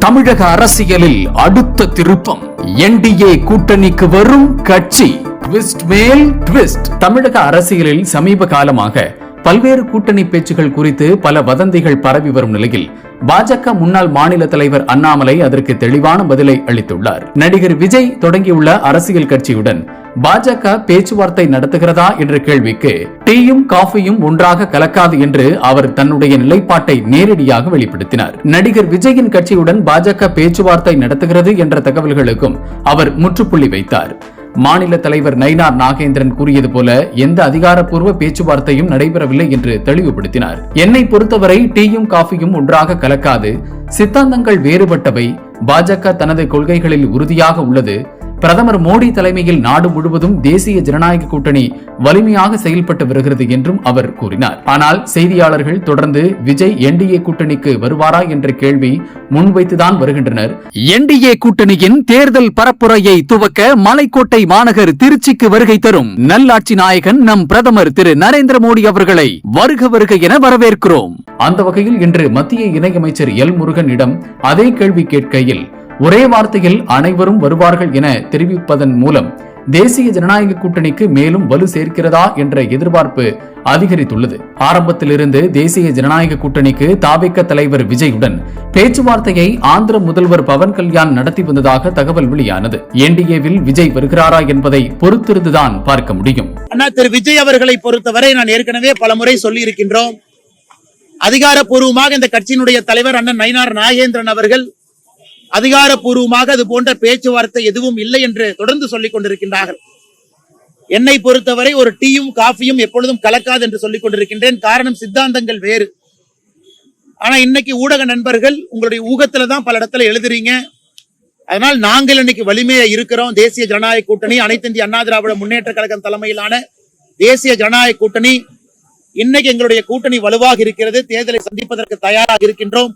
தமிழக அரசியலில் அடுத்த திருப்பம். என்டிஏ கூட்டணிக்கு வரும் கட்சி ட்விஸ்ட் மேல் ட்விஸ்ட். தமிழக அரசியலில் சமீப காலமாக பல்வேறு கூட்டணி பேச்சுகள் குறித்து பல வதந்திகள் பரவி வரும் நிலையில் பாஜக முன்னாள் மாநில தலைவர் அண்ணாமலை அதற்கு தெளிவான பதிலை அளித்துள்ளார். நடிகர் விஜய் தொடங்கியுள்ள அரசியல் கட்சியுடன் பாஜக பேச்சுவார்த்தை நடத்துகிறதா என்ற கேள்விக்கு டீயும் காஃபியும் ஒன்றாக கலக்காது என்று அவர் தன்னுடைய நிலைப்பாட்டை நேரடியாக வெளிப்படுத்தினார். நடிகர் விஜயின் கட்சியுடன் பாஜக பேச்சுவார்த்தை நடத்துகிறது என்ற தகவல்களுக்கும் அவர் முற்றுப்புள்ளி வைத்தார். மாநில தலைவர் நயினார் நாகேந்திரன் கூறியது போல எந்த அதிகாரப்பூர்வ பேச்சுவார்த்தையும் நடைபெறவில்லை என்று தெளிவுபடுத்தினார். என்னை பொறுத்தவரை டீயும் காஃபியும் ஒன்றாக கலக்காது, சித்தாந்தங்கள் வேறுபட்டவை. பாஜக தனது கொள்கைகளில் உறுதியாக உள்ளது. பிரதமர் மோடி தலைமையில் நாடு முழுவதும் தேசிய ஜனநாயக கூட்டணி வலிமையாக செயல்பட்டு வருகிறது என்றும் அவர் கூறினார். ஆனால் செய்தியாளர்கள் தொடர்ந்து விஜய் என்டிஏ கூட்டணிக்கு வருவாரா என்ற கேள்வி முன்வைத்துதான் வருகின்றனர். என்டிஏ கூட்டணியின் தேர்தல் பரப்புரையை துவக்க மலைக்கோட்டை மாநகர் திருச்சிக்கு வருகை தரும் நல்லாட்சி நாயகன் நம் பிரதமர் திரு நரேந்திர மோடி அவர்களை வருக வருக என வரவேற்கிறோம். அந்த வகையில் இன்று மத்திய இணையமைச்சர் எல் முருகனிடம் அதே கேள்வி கேட்கையில் ஒரே வார்த்தையில் அனைவரும் வருவார்கள் என தெரிவிப்பதன் மூலம் தேசிய ஜனநாயக கூட்டணிக்கு மேலும் வலு சேர்க்கிறதா என்ற எதிர்பார்ப்பு அதிகரித்துள்ளது. ஆரம்பத்திலிருந்து தேசிய ஜனநாயக கூட்டணிக்கு தாவேக தலைவர் விஜயுடன் பேச்சுவார்த்தையை ஆந்திர முதல்வர் பவன் கல்யாண் நடத்தி வந்ததாக தகவல் வெளியானது. என்டிஏவில் விஜய் வருகிறாரா என்பதை பொறுத்திருந்துதான் பார்க்க முடியும். திரு விஜய் அவர்களை பொறுத்தவரை நான் ஏற்கனவே பலமுறை சொல்லி இருக்கின்றோம். அதிகாரப்பூர்வமாக இந்த கட்சியினுடைய தலைவர் அண்ணன் நயினார் நாகேந்திரன் அவர்கள் அதிகாரப்பூர்வமாக அது போன்ற பேச்சுவார்த்தை எதுவும் இல்லை என்று தொடர்ந்து சொல்லிக் கொண்டிருக்கின்றார்கள். என்னை பொறுத்தவரை ஒரு டீயும் காஃபியும் எப்பொழுதும் கலக்காது என்று சொல்லிக் கொண்டிருக்கின்றேன். காரணம் சித்தாந்தங்கள் வேறு. ஆனா இன்னைக்கு ஊடக நண்பர்கள் உங்களுடைய ஊகத்துல தான் பல இடத்துல எழுதுறீங்க. அதனால் நாங்கள் இன்னைக்கு வலிமையா இருக்கிறோம். தேசிய ஜனநாயக கூட்டணி, அனைத்து இந்திய அண்ணா திராவிட முன்னேற்ற கழகம் தலைமையிலான தேசிய ஜனநாயக கூட்டணி, இன்னைக்கு எங்களுடைய கூட்டணி வலுவாக இருக்கிறது. தேர்தலை சந்திப்பதற்கு தயாராக இருக்கின்றோம்.